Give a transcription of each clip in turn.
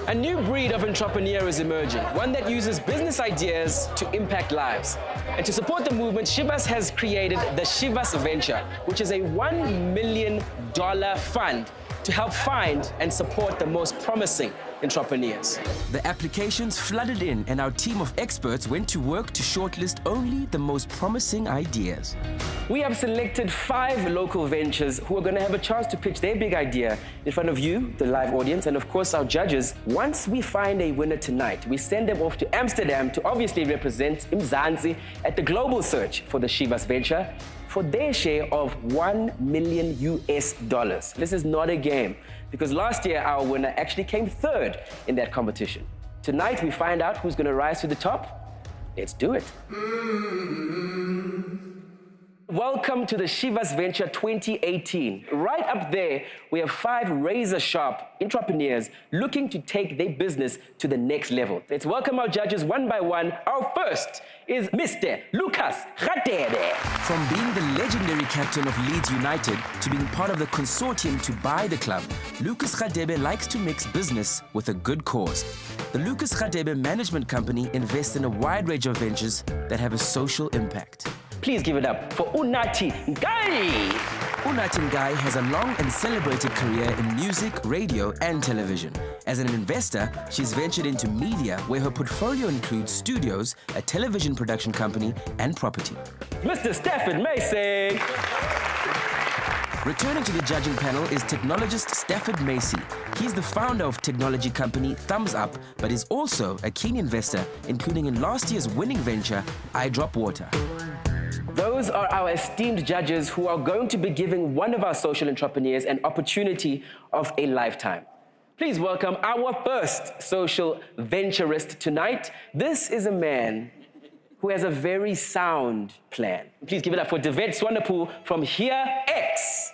A new breed of entrepreneur is emerging, one that uses business ideas to impact lives. And to support the movement, Shivas has created the Shivas Venture, which is a $1 million fund to help find and support the most promising entrepreneurs. The applications flooded in, and our team of experts went to work to shortlist only the most promising ideas. We have selected 5 local ventures who are going to have a chance to pitch their big idea in front of you, the live audience, and of course our judges. Once we find a winner tonight, we send them off to Amsterdam to obviously represent Mzansi at the global search for the Shivas Venture for their share of $1 million. This is not a game, because last year our winner actually came 3rd in that competition. Tonight we find out who's going to rise to the top. Let's do it. Welcome to the Shivas Venture 2018. Right up there, we have 5 razor-sharp entrepreneurs looking to take their business to the next level. Let's welcome our judges one by one. Our first is Mr. Lucas Radebe. From being the legendary captain of Leeds United to being part of the consortium to buy the club, Lucas Radebe likes to mix business with a good cause. The Lucas Radebe Management Company invests in a wide range of ventures that have a social impact. Please give it up for Unathi Ngai. Unathi Ngai has a long and celebrated career in music, radio, and television. As an investor, she's ventured into media, where her portfolio includes studios, a television production company, and property. Mr. Stafford Macy. Returning to the judging panel is technologist Stafford Macy. He's the founder of technology company Thumbs Up, but is also a keen investor, including in last year's winning venture, iDrop Water. Those are our esteemed judges who are going to be giving one of our social entrepreneurs an opportunity of a lifetime. Please welcome our first social venturist tonight. This is a man who has a very sound plan. Please give it up for David Swanepoel from Hear X.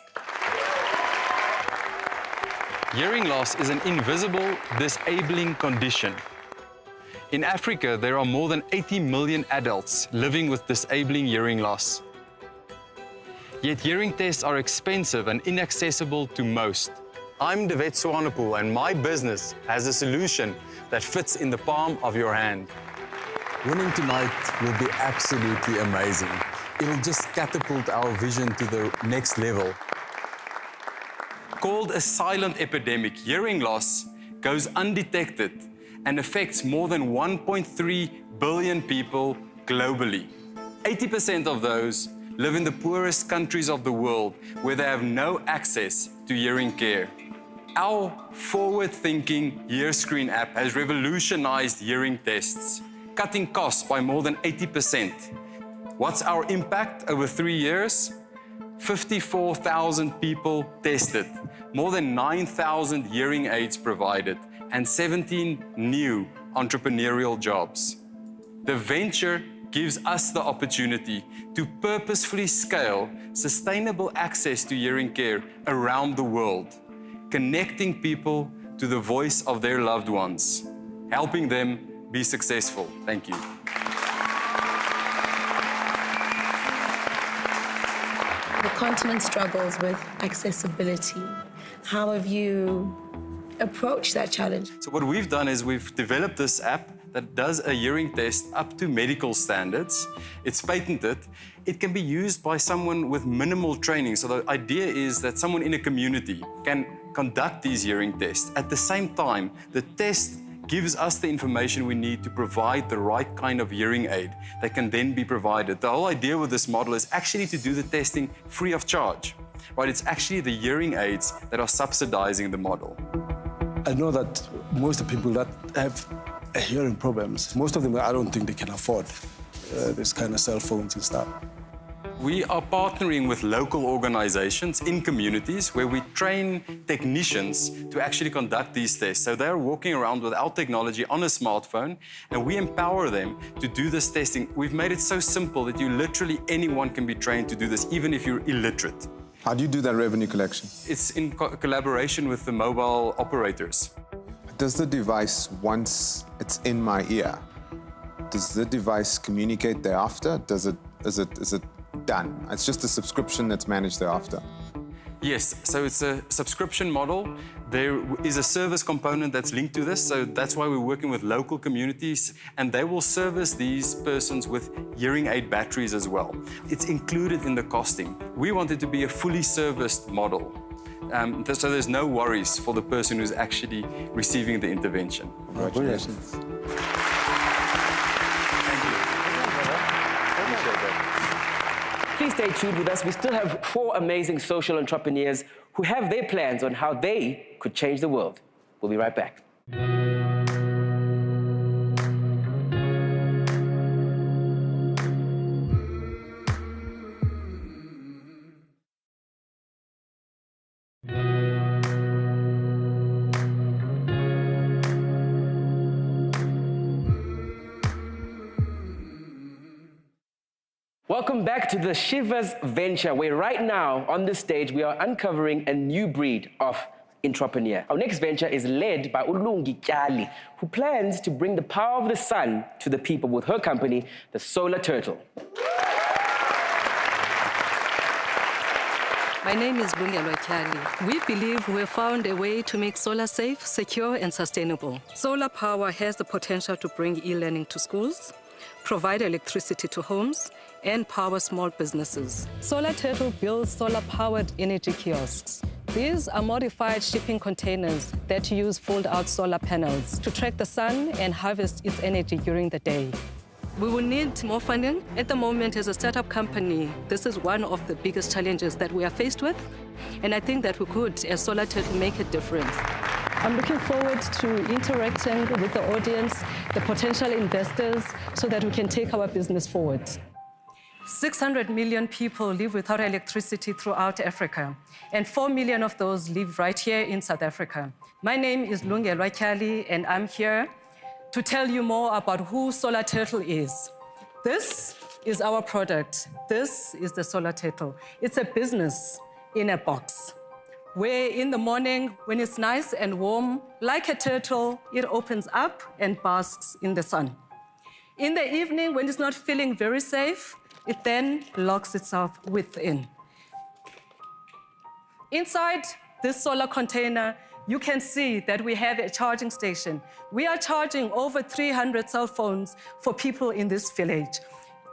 Hearing loss is an invisible, disabling condition. In Africa, there are more than 80 million adults living with disabling hearing loss. Yet hearing tests are expensive and inaccessible to most. I'm David Swanepoel, and my business has a solution that fits in the palm of your hand. Winning tonight will be absolutely amazing. It'll just catapult our vision to the next level. Called a silent epidemic, hearing loss goes undetected and affects more than 1.3 billion people globally. 80% of those live in the poorest countries of the world, where they have no access to hearing care. Our forward-thinking HearScreen app has revolutionized hearing tests, cutting costs by more than 80%. What's our impact over 3 years? 54,000 people tested, more than 9,000 hearing aids provided, and 17 new entrepreneurial jobs. The venture gives us the opportunity to purposefully scale sustainable access to hearing care around the world, connecting people to the voice of their loved ones, helping them be successful. Thank you. The continent struggles with accessibility. How have you approached that challenge? So what we've done is we've developed this app that does a hearing test up to medical standards. It's patented. It can be used by someone with minimal training. So the idea is that someone in a community can conduct these hearing tests. At the same time, the test gives us the information we need to provide the right kind of hearing aid that can then be provided. The whole idea with this model is actually to do the testing free of charge. Right? It's actually the hearing aids that are subsidizing the model. I know that most of the people that have hearing problems, most of them, I don't think they can afford this kind of cell phones and stuff. We are partnering with local organizations in communities where we train technicians to actually conduct these tests. So they're walking around with our technology on a smartphone, and we empower them to do this testing. We've made it so simple that literally anyone can be trained to do this, even if you're illiterate. How do you do that revenue collection? It's in collaboration with the mobile operators. Does the device, once it's in my ear, does the device communicate thereafter? Is it done? It's just a subscription that's managed thereafter. Yes, so it's a subscription model. There is a service component that's linked to this, so that's why we're working with local communities, and they will service these persons with hearing aid batteries as well. It's included in the costing. We want it to be a fully serviced model, so there's no worries for the person who's actually receiving the intervention. Congratulations. Please stay tuned with us. We still have 4 amazing social entrepreneurs who have their plans on how they could change the world. We'll be right back. Welcome back to the Shivers Venture, where right now on this stage we are uncovering a new breed of entrepreneur. Our next venture is led by Ulungi Kyali, who plans to bring the power of the sun to the people with her company, the Solar Turtle. My name is Lungelwa Kyali. We believe we have found a way to make solar safe, secure, and sustainable. Solar power has the potential to bring e-learning to schools, provide electricity to homes, and power small businesses. Solar Turtle builds solar-powered energy kiosks. These are modified shipping containers that use fold-out solar panels to track the sun and harvest its energy during the day. We will need more funding. At the moment, as a startup company, this is one of the biggest challenges that we are faced with, and I think that we could, as Solar Turtle, make a difference. I'm looking forward to interacting with the audience, the potential investors, so that we can take our business forward. 600 million people live without electricity throughout Africa, and 4 million of those live right here in South Africa. My name is Lungelwa Kyali, and I'm here to tell you more about who Solar Turtle is. This is our product. This is the Solar Turtle. It's a business in a box, where in the morning, when it's nice and warm, like a turtle, it opens up and basks in the sun. In the evening, when it's not feeling very safe, it then locks itself within. Inside this solar container, you can see that we have a charging station. We are charging over 300 cell phones for people in this village.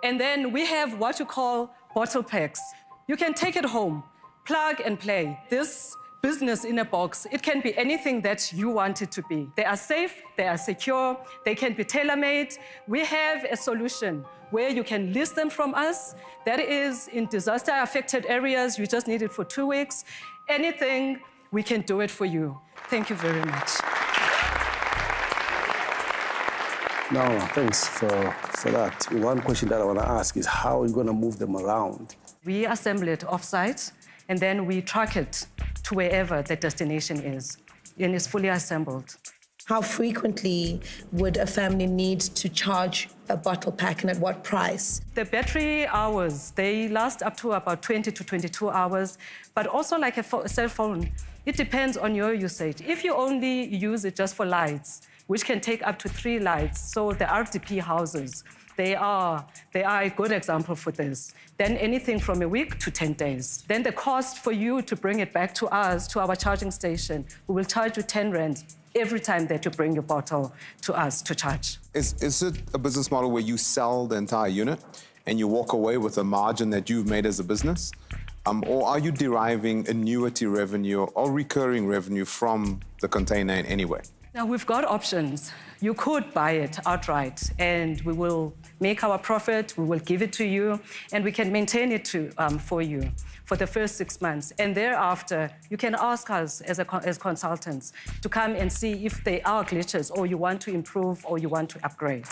And then we have what you call bottle packs. You can take it home, plug and play. This business in a box, it can be anything that you want it to be. They are safe, they are secure, they can be tailor-made. We have a solution where you can list them from us. That is in disaster-affected areas. You just need it for 2 weeks. Anything, we can do it for you. Thank you very much. No, thanks for that. One question that I want to ask is how are you going to move them around? We assemble it off-site, and then we truck it to wherever the destination is, and it's fully assembled. How frequently would a family need to charge a bottle pack, and at what price? The battery hours, they last up to about 20 to 22 hours, but also like a cell phone, it depends on your usage. If you only use it just for lights, which can take up to 3 lights, so the RDP houses, they are a good example for this. Then anything from a week to 10 days. Then the cost for you to bring it back to us, to our charging station, we will charge you 10 rand every time that you bring your bottle to us to charge. Is it a business model where you sell the entire unit and you walk away with a margin that you've made as a business? Or are you deriving annuity revenue or recurring revenue from the container in any way? Now, we've got options. You could buy it outright, and we will make our profit, we will give it to you, and we can maintain it for you for the first 6 months. And thereafter, you can ask us as consultants to come and see if there are glitches, or you want to improve, or you want to upgrade.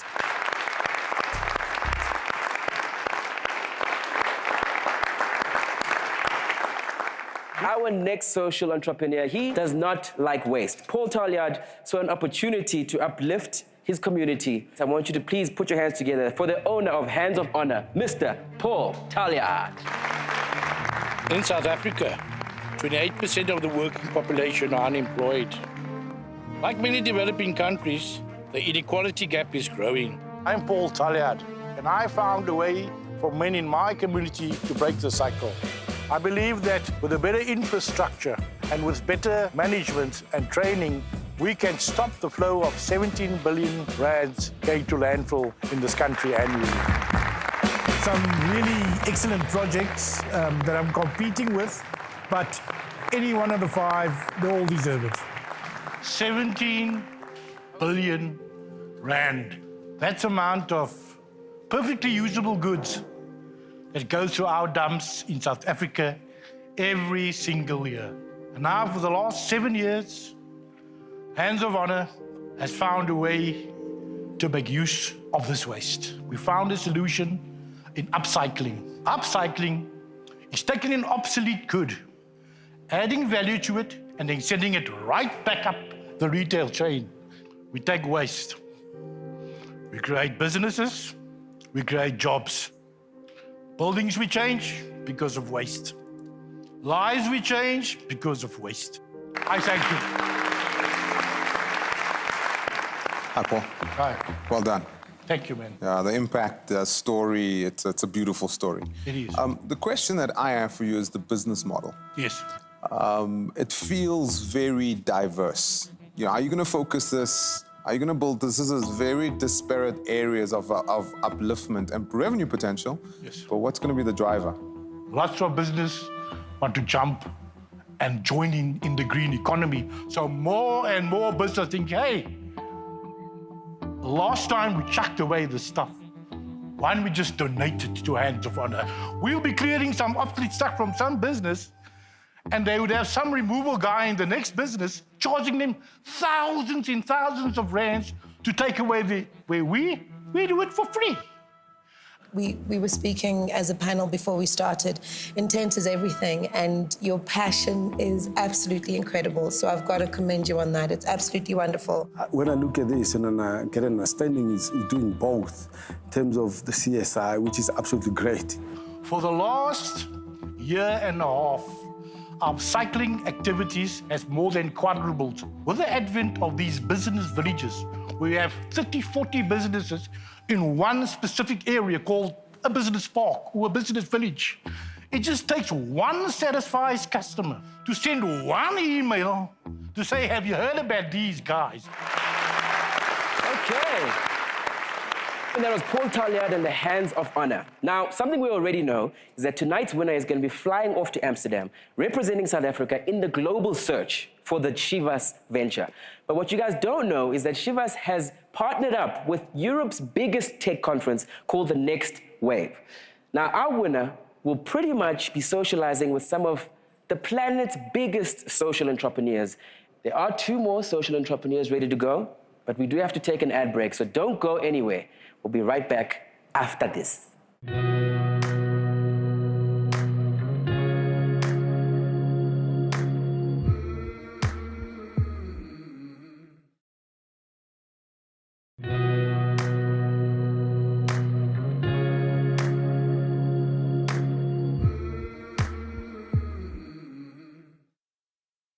Our next social entrepreneur, he does not like waste. Paul Talliard saw an opportunity to uplift his community. So I want you to please put your hands together for the owner of Hands of Honor, Mr. Paul Talliard. In South Africa, 28% of the working population are unemployed. Like many developing countries, the inequality gap is growing. I'm Paul Talliard, and I found a way for men in my community to break the cycle. I believe that with a better infrastructure and with better management and training, we can stop the flow of 17 billion rands going to landfill in this country annually. Some really excellent projects that I'm competing with, but any one of the 5, they all deserve it. 17 billion rand. That's amount of perfectly usable goods that goes to our dumps in South Africa every single year. And now for the last 7 years, Hands of Honor has found a way to make use of this waste. We found a solution in upcycling. Upcycling is taking an obsolete good, adding value to it, and then sending it right back up the retail chain. We take waste. We create businesses. We create jobs. Buildings we change because of waste. Lives we change because of waste. I thank you. Hi, Paul. Hi. Well done. Thank you, man. The impact story, it's a beautiful story. It is. The question that I have for you is the business model. Yes. It feels very diverse. You know, are you going to focus this? Are you going to build this? This is very disparate areas of upliftment and revenue potential. Yes. But what's going to be the driver? Lots of business want to jump and join in the green economy. So more and more business think, hey, last time we chucked away this stuff. Why don't we just donate it to Hands of Honor? We'll be creating some obsolete stuff from some business, and they would have some removal guy in the next business charging them thousands and thousands of rands to take away where we do it for free. We were speaking as a panel before we started. Intent is everything, and your passion is absolutely incredible. So I've got to commend you on that. It's absolutely wonderful. When I look at this and I get an understanding, is doing both in terms of the CSI, which is absolutely great. For the last year and a half, our cycling activities has more than quadrupled. With the advent of these business villages, we have 30, 40 businesses in one specific area called a business park or a business village. It just takes one satisfied customer to send one email to say, have you heard about these guys? Okay. And that was Paul Talliard and the Hands of Honor. Now, something we already know is that tonight's winner is going to be flying off to Amsterdam, representing South Africa in the global search for the Chivas venture. But what you guys don't know is that Chivas has partnered up with Europe's biggest tech conference called the Next Wave. Now, our winner will pretty much be socializing with some of the planet's biggest social entrepreneurs. There are 2 more social entrepreneurs ready to go, but we do have to take an ad break, so don't go anywhere. We'll be right back after this.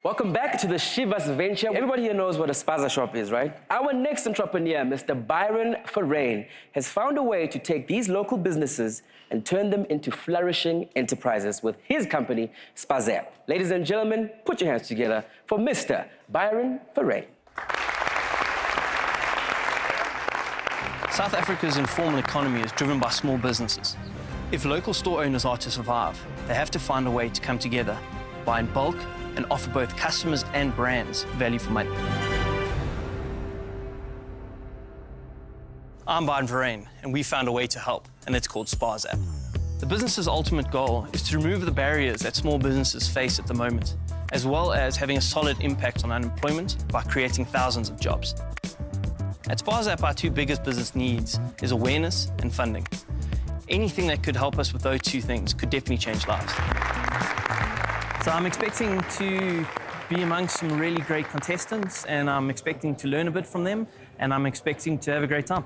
Welcome back to the Chivas venture. Everybody here knows what a spaza shop is, right? Our next entrepreneur, Mr. Byron Verreyn, has found a way to take these local businesses and turn them into flourishing enterprises with his company, Spazap. Ladies and gentlemen, put your hands together for Mr. Byron Verreyn. South Africa's informal economy is driven by small businesses. If local store owners are to survive, they have to find a way to come together, buy in bulk, and offer both customers and brands value for money. I'm Byron Verreyn, and we found a way to help, and it's called Spazap. The business's ultimate goal is to remove the barriers that small businesses face at the moment, as well as having a solid impact on unemployment by creating thousands of jobs. At Spazap, our 2 biggest business needs is awareness and funding. Anything that could help us with those 2 things could definitely change lives. So I'm expecting to be amongst some really great contestants, and I'm expecting to learn a bit from them, and I'm expecting to have a great time.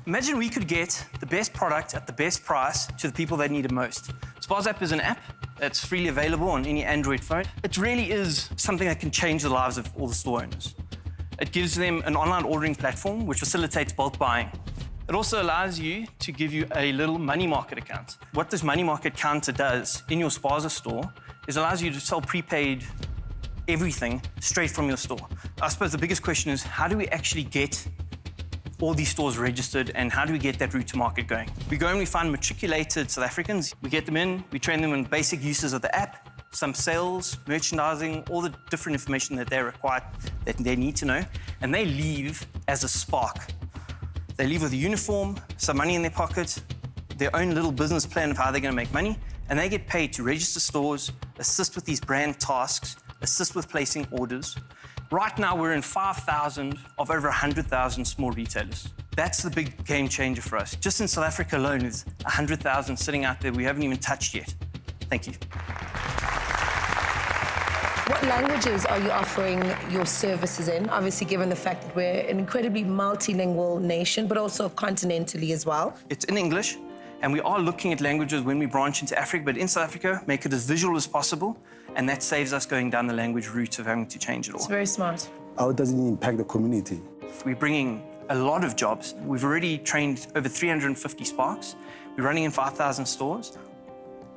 Imagine we could get the best product at the best price to the people that need it most. Spazap is an app that's freely available on any Android phone. It really is something that can change the lives of all the store owners. It gives them an online ordering platform which facilitates bulk buying. It also allows you to give you a little money market account. What this money market counter does in your Spaza store is allows you to sell prepaid everything straight from your store. I suppose the biggest question is, how do we actually get all these stores registered, and how do we get that route to market going? We go and we find matriculated South Africans, we get them in, we train them on basic uses of the app, some sales, merchandising, all the different information that they require, that they need to know, and they leave as a spark. They leave with a uniform, some money in their pocket, their own little business plan of how they're going to make money, and they get paid to register stores, assist with these brand tasks, assist with placing orders. Right now, we're in 5,000 of over 100,000 small retailers. That's the big game changer for us. Just in South Africa alone, there's 100,000 sitting out there we haven't even touched yet. Thank you. What languages are you offering your services in? Obviously, given the fact that we're an incredibly multilingual nation, but also continentally as well. It's in English, and we are looking at languages when we branch into Africa, but in South Africa, make it as visual as possible, and that saves us going down the language route of having to change it all. It's very smart. How does it impact the community? We're bringing a lot of jobs. We've already trained over 350 Sparks. We're running in 5,000 stores.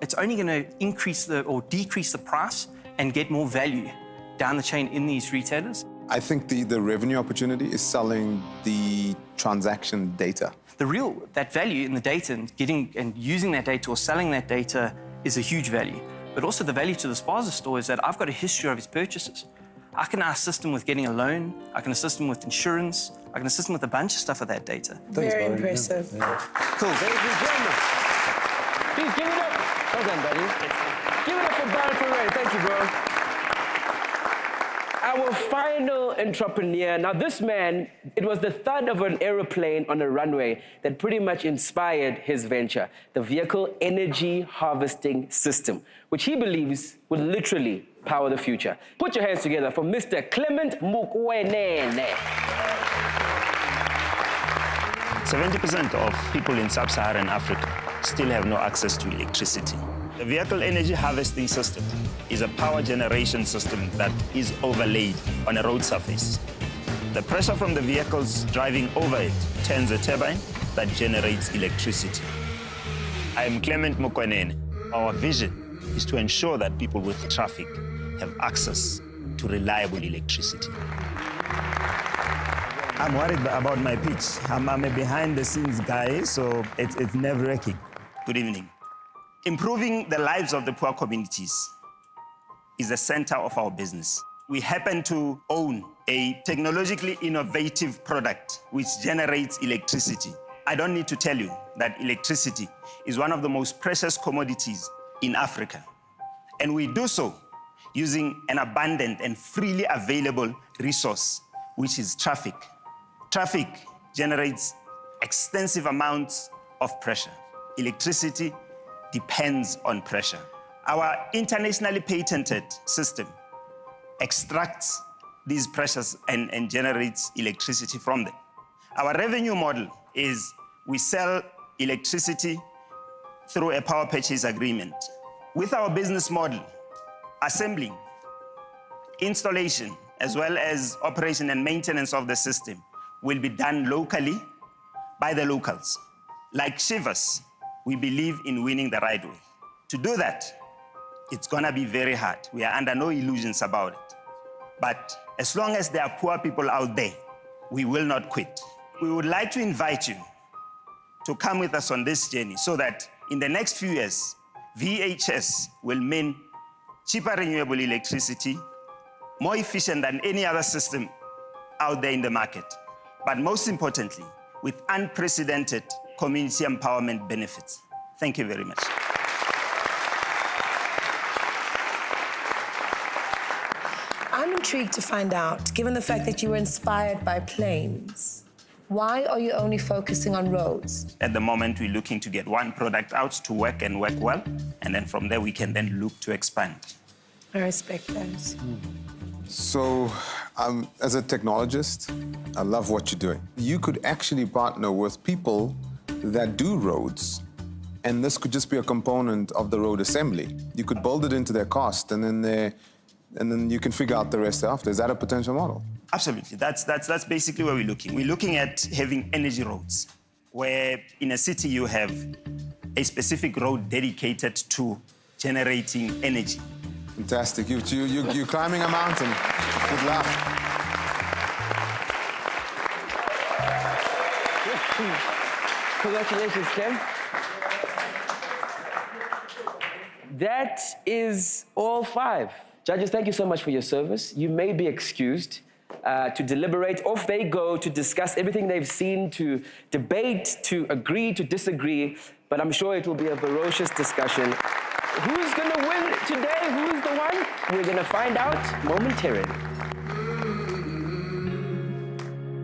It's only going to increase or decrease the price and get more value down the chain in these retailers. I think the revenue opportunity is selling the transaction data. That value in the data and getting and using that data or selling that data is a huge value. But also the value to the Spaza store is that I've got a history of his purchases. I can now assist him with getting a loan, I can assist him with insurance, I can assist him with a bunch of stuff with that data. Very impressive. Yeah. Cool. Ladies and gentlemen, please give it up. Well done, buddy. Give it up for Barry Ferreira. Thank you, bro. Our final entrepreneur. Now, this man, it was the thud of an aeroplane on a runway that pretty much inspired his venture, the Vehicle Energy Harvesting System, which he believes will literally power the future. Put your hands together for Mr. Clement Mukwenene. 70% of people in sub-Saharan Africa still have no access to electricity. The Vehicle Energy Harvesting System is a power generation system that is overlaid on a road surface. The pressure from the vehicles driving over it turns a turbine that generates electricity. I am Clement Mukwenene. Our vision is to ensure that people with traffic have access to reliable electricity. I'm worried about my pitch. I'm a behind-the-scenes guy, so it's nerve-wracking. Good evening. Improving the lives of the poor communities is the center of our business. We happen to own a technologically innovative product which generates electricity. I don't need to tell you that electricity is one of the most precious commodities in Africa. And we do so using an abundant and freely available resource, which is traffic. Traffic generates extensive amounts of pressure. Electricity depends on pressure. Our internationally patented system extracts these pressures and generates electricity from them. Our revenue model is we sell electricity through a power purchase agreement. With our business model, assembling, installation, as well as operation and maintenance of the system will be done locally by the locals. Like Shivas, we believe in winning the right way. To do that, it's gonna be very hard. We are under no illusions about it. But as long as there are poor people out there, we will not quit. We would like to invite you to come with us on this journey so that in the next few years, VHS will mean cheaper renewable electricity, more efficient than any other system out there in the market. But most importantly, with unprecedented community empowerment benefits. Thank you very much. I'm intrigued to find out, given the fact that you were inspired by planes, why are you only focusing on roads? At the moment, we're looking to get one product out to work and work well, and then from there we can then look to expand. I respect that. So, as a technologist, I love what you're doing. You could actually partner with people that do roads, and this could just be a component of the road assembly. You could build it into their cost, and then you can figure out the rest after. Is that a potential model? Absolutely. That's basically where we're looking. We're looking at having energy roads. where in a city you have a specific road dedicated to generating energy. Fantastic. You're climbing a mountain. Good luck. Congratulations, Clem. That is all 5. Judges, thank you so much for your service. You may be excused to deliberate. Off they go to discuss everything they've seen, to debate, to agree, to disagree. But I'm sure it will be a ferocious discussion. Who's going to win today? Who's the one? We're going to find out momentarily.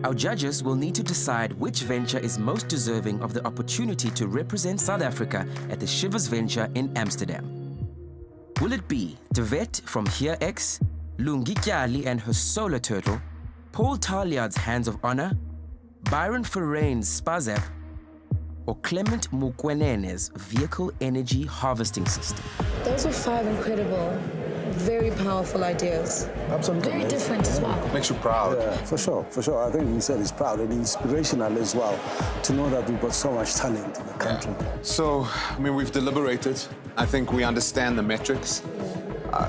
Our judges will need to decide which venture is most deserving of the opportunity to represent South Africa at the Shivers Venture in Amsterdam. Will it be De Wet from HereX, Lungi Kyali and her solar turtle, Paul Taliard's Hands of Honor, Byron Ferrain's SPAZAP, or Clement Mukwenene's Vehicle Energy Harvesting System? Those were 5 incredible, very powerful ideas. Absolutely. Very different as well. Makes you proud. Yeah, for sure, for sure. I think he said he's proud and inspirational as well to know that we've got so much talent in the country. So, I mean, we've deliberated. I think we understand the metrics.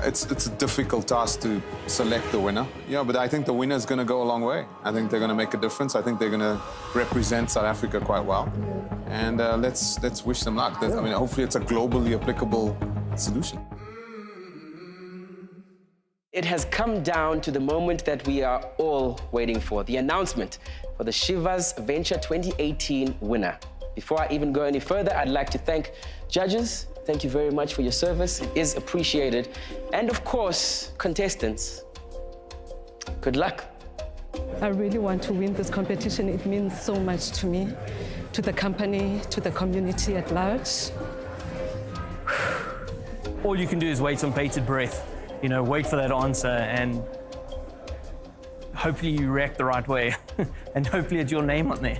It's a difficult task to select the winner. Yeah, but I think the winner is going to go a long way. I think they're going to make a difference. I think they're going to represent South Africa quite well. And let's wish them luck. I mean, hopefully it's a globally applicable solution. It has come down to the moment that we are all waiting for, the announcement for the Shivers Venture 2018 winner. Before I even go any further, I'd like to thank judges. Thank you very much for your service. It is appreciated. And of course, contestants, good luck. I really want to win this competition. It means so much to me, to the company, to the community at large. All you can do is wait on bated breath. You know, wait for that answer and hopefully you react the right way and hopefully it's your name on there.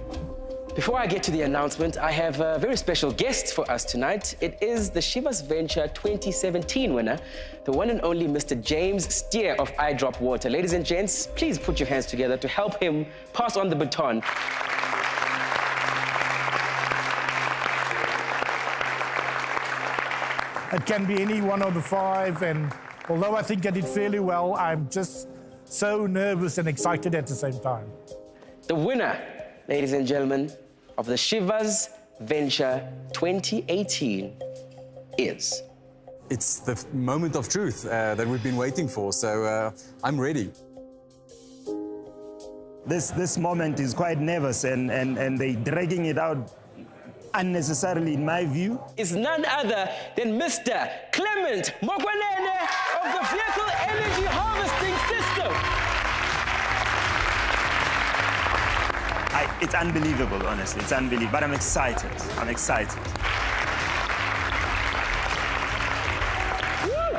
Before I get to the announcement, I have a very special guest for us tonight. It is the Shivers Venture 2017 winner, the one and only Mr. James Steer of iDrop Water. Ladies and gents, please put your hands together to help him pass on the baton. It can be any one of the 5, and although I think I did fairly well, I'm just so nervous and excited at the same time. The winner, ladies and gentlemen, of the Shivers Venture 2018 is... It's the moment of truth that we've been waiting for, so I'm ready. This moment is quite nervous and they're dragging it out unnecessarily, in my view. Is none other than Mr. Clement Mokwanene of the Vehicle Energy Harvesting System. It's unbelievable, honestly. It's unbelievable, but I'm excited. I'm excited. Woo!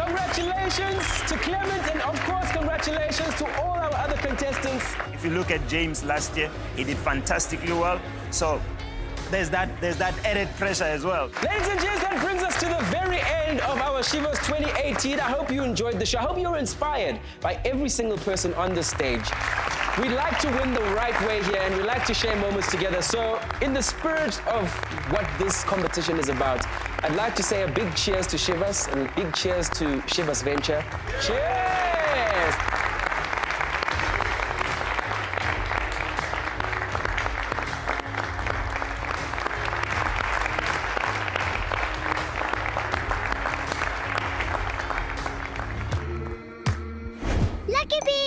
Congratulations to Clement, and of course, congratulations to all our other contestants. If you look at James last year, he did fantastically well. So there's that added pressure as well. Ladies and gents, that brings us to the very end of our Shivers 2018. I hope you enjoyed the show. I hope you were inspired by every single person on the stage. We like to win the right way here, and we like to share moments together. So in the spirit of what this competition is about, I'd like to say a big cheers to Shivers and a big cheers to Shivers Venture. Cheers! Lucky Bee!